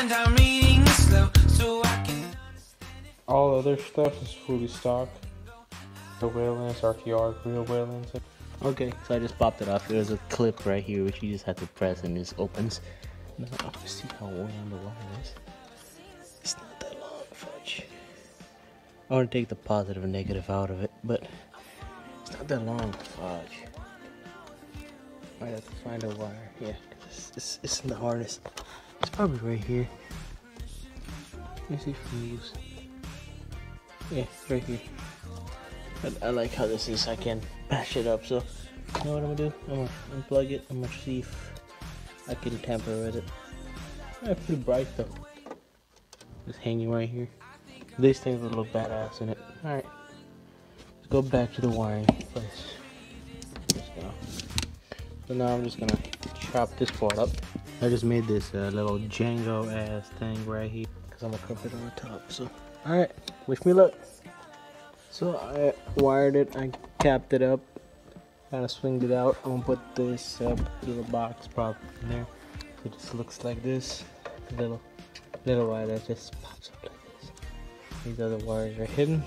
and I'm reading it slow so I can. All other stuff is fully stock. The wheel lens, RTR real wheel lens. Okay, so I just popped it off. There's a clip right here which you just have to press and this opens. Now, see how worn the wire is? It's not that long, fudge. I want to take the positive and negative out of it, but it's not that long, fudge. I have to find a wire. Yeah, it's in the harness. It's probably right here. Let me see if we use. Yeah, right here. I like how this is. I can patch it up. So, you know what I'm gonna do? I'm gonna unplug it. I'm gonna see if I can tamper with it. It's pretty bright though. It's hanging right here. This thing's a little badass in it. Alright. Let's go back to the wiring place. Let's go. So now I'm just gonna chop this part up. I just made this little Django ass thing right here. Because I'm gonna clip it on the top. So, alright. Wish me luck. So I wired it. I capped it up. Kind of swinged it out. I'm gonna put this little box prop in there. It just looks like this. Little wire that just pops up like this. These other wires are hidden.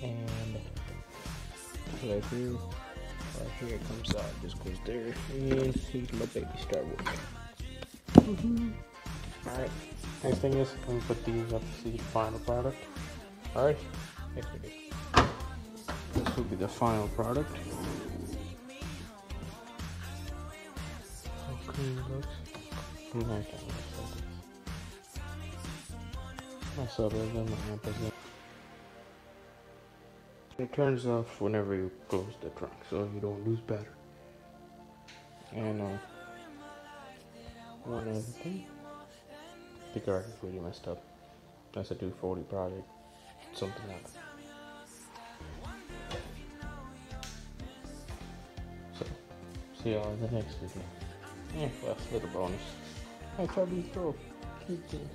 And right here it comes out. Just goes there. And here's my baby start working. Alright. Next thing is I'm gonna put these up to see the final product. Alright. This will be the final product. How clean it looks. Nice. That's other than my opposite. It turns off whenever you close the trunk, so you don't lose battery. And one other thing, the guard is really messed up. That's a 240 project, something like that. So, see y'all in the next video. Yeah, last little bonus. I tried to throw cute things.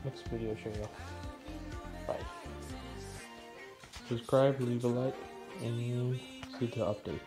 Next video show y'all. Bye. Subscribe, leave a like, and see the update.